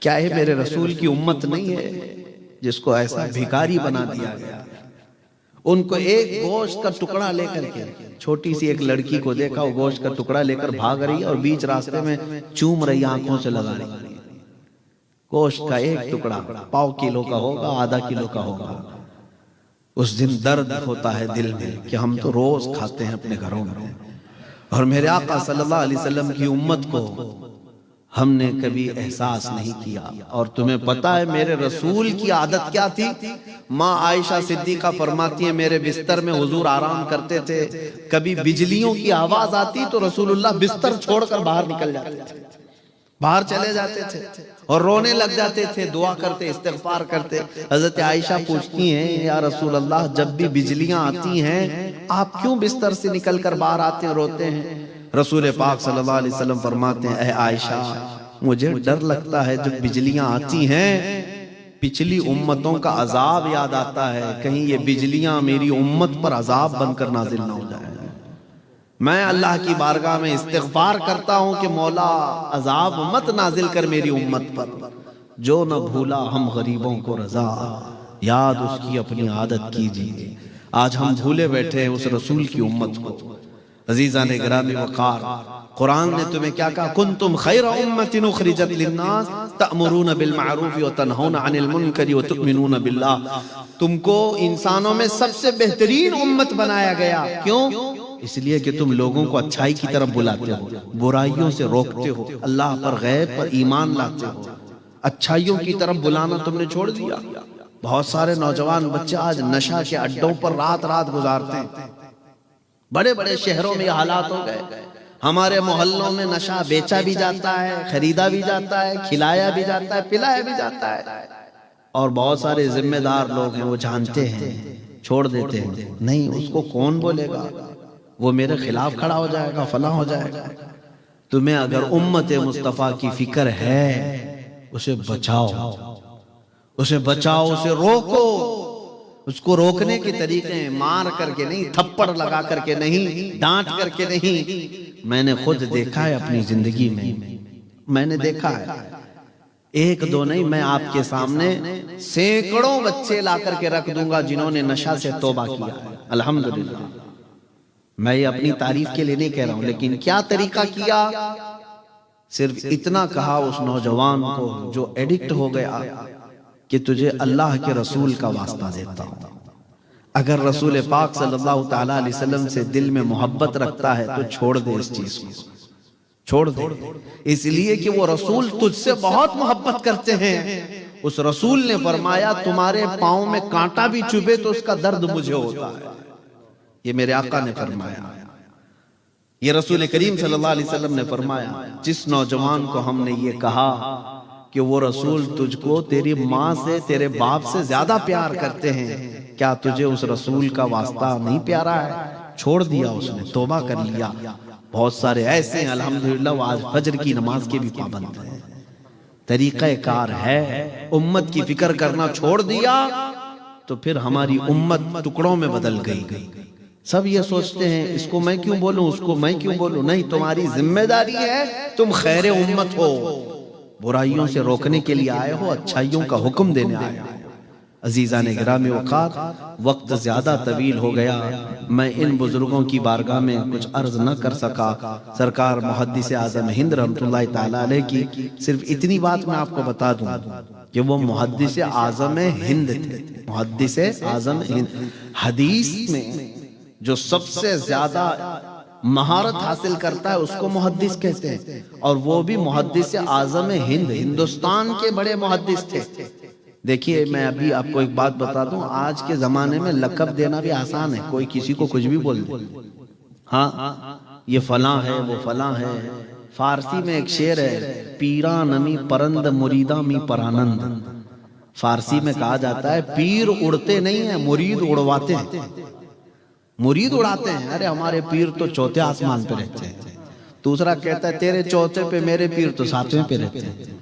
کیا ہے میرے رسول کی امت نہیں ہے جس کو ایسا بھکاری بنا دیا گیا؟ ان کو ایک گوشت کا ٹکڑا لے کر کے، چھوٹی سی ایک لڑکی کو دیکھا، وہ گوشت کا ٹکڑا لے کر بھاگ رہی اور بیچ راستے میں چوم رہی، آنکھوں سے لگا رہی۔ گوشت کا ایک ٹکڑا 1.5 کلو کا ہوگا، ½ کلو کا ہوگا۔ اس دن درد ہوتا ہے دل میں کہ ہم تو روز کھاتے ہیں اپنے گھروں میں، اور میرے آقا صلی اللہ علیہ وسلم کی امت کو ہم نے کبھی احساس نہیں کیا۔ اور تمہیں پتہ ہے میرے رسول کی عادت کیا تھی؟ ماں عائشہ صدیقہ فرماتی ہیں میرے بستر میں حضور آرام کرتے تھے، کبھی بجلیوں کی آواز آتی تو رسول اللہ بستر چھوڑ کر باہر نکل جاتے تھے، باہر چلے جاتے تھے اور رونے لگ جاتے تھے، دعا کرتے، استغفار کرتے۔ حضرت عائشہ پوچھتی ہیں یا رسول اللہ، جب بھی بجلیاں آتی ہیں آپ کیوں بستر سے نکل کر باہر آتے ہیں، روتے ہیں؟ رسول پاک صلی اللہ علیہ وسلم فرماتے ہیں اے عائشہ، مجھے ڈر لگتا ہے جب بجلیاں آتی ہیں پچھلی امتوں کا عذاب یاد آتا ہے، کہیں یہ بجلیاں میری امت پر عذاب بن کر نازل نہ ہو جائے۔ میں اللہ کی بارگاہ میں استغفار کرتا ہوں کہ مولا عذاب مت نازل کر میری امت پر، جو نہ بھولا ہم غریبوں کو رضا، یاد اس کی اپنی عادت کیجیے۔ آج ہم بھولے بیٹھے ہیں اس رسول کی امت کو۔ عزیزان گرامی وقار، قرآن نے تمہیں کیا کہا؟ کنتم خیر امت اخرجت للناس تأمرون بالمعروف وتنہون عن المنکر وتؤمنون باللہ۔ تم کو انسانوں میں سب سے بہترین امت بنایا گیا، کیوں؟ اس لیے کہ تم لوگوں کو اچھائی کی طرف بلاتے ہو، برائیوں سے روکتے ہو، اللہ پر غیب پر ایمان لاتے ہو، اچھائیوں کی طرف بلانا تم نے چھوڑ دیا۔ بہت سارے نوجوان بچے آج نشہ کے اڈوں پر رات رات گزارتے ہیں، بڑے بڑے شہروں میں یہ حالات ہو گئے۔ ہمارے محلوں میں نشہ بیچا بھی جاتا ہے، خریدا بھی جاتا ہے، کھلایا بھی جاتا ہے، پلایا بھی جاتا ہے، اور بہت سارے ذمہ دار لوگ ہیں وہ جانتے ہیں، چھوڑ دیتے ہیں، نہیں اس کو کون بولے گا، وہ میرے خلاف کھڑا ہو جائے گا، فلاں ہو جائے گا۔ تمہیں اگر امت مصطفیٰ کی فکر ہے، اسے بچاؤ، اسے بچاؤ، اسے روکو۔ اس کو روکنے کے طریقے ہیں مار کر کے نہیں، تھپڑ لگا کر کے نہیں، ڈانٹ کر کے نہیں۔ میں نے خود دیکھا ہے اپنی زندگی میں، میں نے دیکھا ہے، ایک دو نہیں، میں آپ کے سامنے سینکڑوں بچے لا کر کے رکھ دوں گا جنہوں نے نشہ سے توبہ کیا ہے، الحمدللہ۔ میں یہ اپنی تعریف کے لیے نہیں کہہ رہا ہوں، لیکن کیا طریقہ کیا؟ صرف اتنا کہا اس نوجوان کو جو ایڈکٹ ہو گیا کہ تجھے اللہ کے رسول کا واسطہ دیتا ہوں، اگر رسول پاک صلی اللہ تعالیٰ علیہ وسلم سے دل میں محبت رکھتا ہے تو چھوڑ دے اس چیز کو، چھوڑ دے، اس لیے کہ وہ رسول تجھ سے بہت محبت کرتے ہیں۔ اس رسول نے فرمایا تمہارے پاؤں میں کانٹا بھی چبھے تو اس کا درد مجھے ہوتا ہے، یہ میرے آقا نے فرمایا، یہ رسول کریم صلی اللہ علیہ وسلم نے فرمایا۔ جس نوجوان کو ہم نے یہ کہا کہ وہ رسول تجھ کو تیری ماں سے، تیرے باپ سے زیادہ پیار کرتے ہیں، کیا تجھے اس رسول کا واسطہ نہیں پیارا ہے؟ چھوڑ دیا اس نے، توبہ کر لیا۔ بہت سارے ایسے ہیں الحمدللہ وہ آج فجر کی نماز کے بھی پابند ہیں۔ طریقہ کار ہے، امت کی فکر کرنا چھوڑ دیا تو پھر ہماری امت ٹکڑوں میں بدل گئی۔ سب یہ سوچتے ہیں اس کو میں کیوں بولوں، اس کو میں کیوں بولوں، نہیں، تمہاری ذمہ داری ہے، تم خیر امت ہو، برائیوں سے روکنے کے لیے آئے ہو، اچھائیوں کا حکم دینے آئے ہو۔ عزیزان گرامی اوقات، وقت زیادہ طویل ہو گیا، میں ان بزرگوں کی بارگاہ میں کچھ عرض نہ کر سکا۔ سرکار محدث اعظم ہند رحمۃ اللہ تعالیٰ علیہ کی صرف اتنی بات میں آپ کو بتا دوں کہ وہ محدث اعظم ہند تھے، محدث اعظم ہند۔ حدیث میں جو سب سے زیادہ مہارت حاصل کرتا ہے اس کو محدث کہتے ہیں، اور وہ بھی محدث اعظم ہند، ہندوستان کے بڑے محدث تھے۔ دیکھیے میں ابھی آپ کو ایک بات بتا دوں، آج کے زمانے میں لقب دینا بھی آسان ہے، کوئی کسی کو کچھ بھی بول دے، ہاں یہ فلاں ہے، وہ فلاں ہے۔ فارسی میں ایک شعر ہے، پیراں نمی پرند مریداں می پرانند۔ فارسی میں کہا جاتا ہے پیر اڑتے نہیں ہیں، مرید اڑواتے ہیں، مرید اڑاتے ہیں۔ ارے ہمارے پیر تو چوتھے آسمان پہ رہتے ہیں، دوسرا کہتا ہے تیرے چوتھے پہ، میرے پیر تو ساتویں پہ رہتے ہیں۔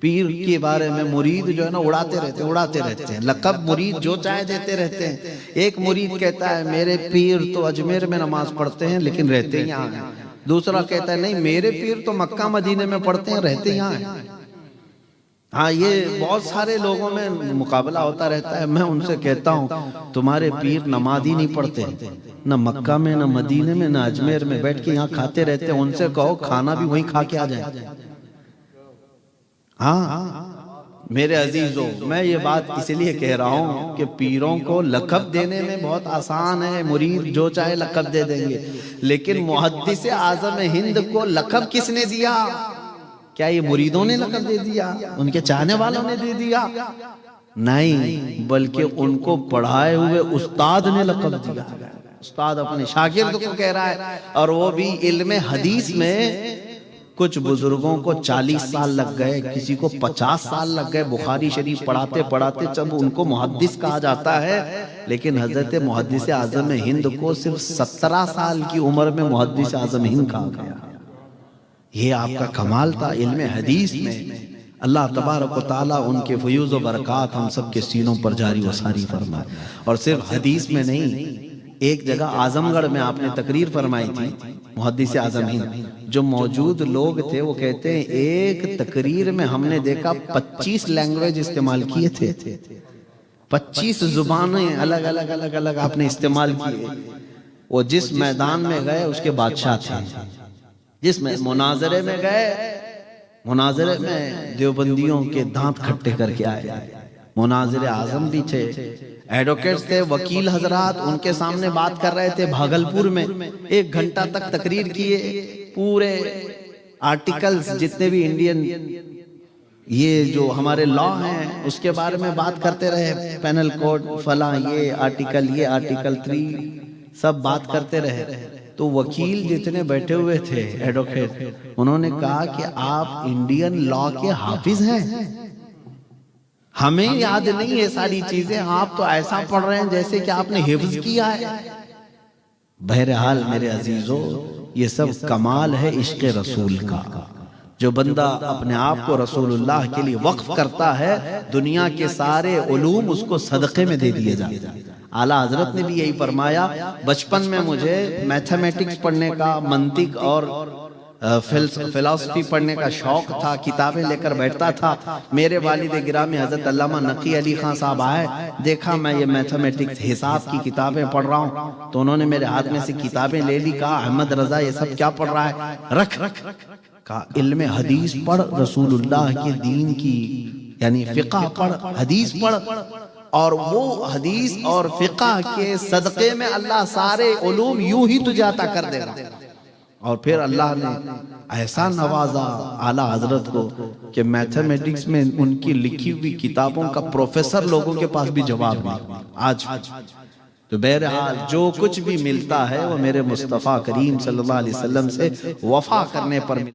پیر کے بارے میں مرید جو ہے نا اڑاتے رہتے ہیں، اڑاتے رہتے ہیں، لقب مرید جو چاہے دیتے رہتے ہیں۔ ایک مرید کہتا ہے میرے پیر تو اجمیر میں نماز پڑھتے ہیں لیکن رہتے یہاں ہیں، دوسرا کہتا ہے نہیں میرے پیر تو مکہ مدینے میں پڑھتے ہیں، رہتے یہاں ہیں۔ ہاں یہ بہت سارے لوگوں میں مقابلہ ہوتا رہتا ہے، میں ان سے کہتا ہوں تمہارے پیر نماز ہی نہیں پڑھتے، نہ مکہ میں، نہ مدینے میں، نہ اجمیر میں، بیٹھ کے یہاں کھاتے رہتے ہیں، ان سے کہو کھانا بھی وہیں کھا کے آ جائیں۔ ہاں میرے عزیزوں، میں یہ بات اس لیے کہہ رہا ہوں کہ پیروں کو لقب دینے میں بہت آسان ہے، مرید جو چاہے لقب دے دیں گے، لیکن محدث اعظم ہند کو لقب کس نے دیا؟ کیا یہ مریدوں نے لقب دے دیا، ان کے چاہنے والوں نے دے دیا؟ نہیں، بلکہ ان کو پڑھائے ہوئے استاد نے لقب دیا۔ استاد اپنے شاگرد کو کہہ رہا ہے، اور وہ بھی علم حدیث میں کچھ بزرگوں کو 40 سال لگ گئے، کسی کو 50 سال لگ گئے بخاری شریف پڑھاتے پڑھاتے، جب ان کو محدث کہا جاتا ہے۔ لیکن حضرت محدث اعظم ہند کو صرف 17 سال کی عمر میں محدث اعظم ہند کہا گیا۔ یہ آپ کا کمال تھا علم حدیث میں۔ اللہ تبارک و تعالیٰ ان کے فیوز و برکات ہم سب کے سینوں پر جاری و ساری فرمائے۔ اور صرف حدیث میں نہیں، ایک جگہ اعظم گڑھ میں آپ نے تقریر فرمائی تھی، محدث اعظم ہند، جو موجود لوگ تھے وہ کہتے ہیں ایک تقریر میں ہم نے دیکھا 25 لینگویج استعمال کیے تھے، 25 زبانیں الگ الگ الگ الگ آپ نے استعمال کیے۔ وہ جس میدان میں گئے اس کے بادشاہ تھے، جس میں مناظرے میں گئے، مناظرے میں دیوبندیوں کے دانت کھٹے کر کے آئے، مناظر اعظم بھی تھے، ایڈوکیٹس تھے، وکیل حضرات ان کے سامنے بات کر رہے تھے۔ بھاگلپور میں 1 گھنٹہ تک تقریر کیے، پورے آرٹیکلز جتنے بھی انڈین یہ جو ہمارے لا ہیں اس کے بارے میں بات کرتے رہے، پینل کوڈ فلاں، یہ آرٹیکل 3 سب بات کرتے رہے۔ تو وکیل جتنے بیٹھے ہوئے تھے ایڈوکیٹ، انہوں نے کہا کہ آپ انڈین لا کے حافظ ہیں، ہمیں یاد نہیں ہے ساری چیزیں، آپ تو ایسا پڑھ رہے ہیں جیسے کہ آپ نے حفظ کیا ہے۔ بہرحال میرے عزیزو، یہ سب کمال ہے عشق رسول کا۔ جو بندہ اپنے آپ کو رسول اللہ کے لیے وقف کرتا ہے، دنیا کے سارے علوم اس کو صدقے میں دے دیے جاتے ہیں۔ اعلیٰ حضرت نے بھی یہی فرمایا، بچپن میں مجھے میتھمیٹکس پڑھنے کا، منطق اور فلسفی پڑھنے کا شوق تھا، کتابیں لے کر بیٹھتا تھا۔ میرے والد گرامی حضرت علامہ نقی علی خان صاحب آئے، دیکھا میں یہ میتھمیٹکس حساب کی کتابیں پڑھ رہا ہوں تو انہوں نے میرے ہاتھ میں سے کتابیں لے لی، کہا احمد رضا یہ سب کیا پڑھ رہا ہے، رکھ۔ کہا علم حدیث پڑھ، رسول اللہ کے دین کی یعنی فقہ پڑھ، حدیث پڑھ، اور وہ حدیث اور فقہ کے صدقے میں اللہ سارے علوم یوں ہی تجھے عطا کر دے گا۔ اور پھر اللہ نے ایسا نوازا اعلیٰ حضرت کو کہ میتھمیٹکس میں ان کی لکھی ہوئی کتابوں کا پروفیسر لوگوں کے پاس بھی جواب نہیں آج۔ تو بہرحال جو کچھ بھی ملتا ہے وہ میرے مصطفیٰ کریم صلی اللہ علیہ وسلم سے وفا کرنے پر ملتا ہے۔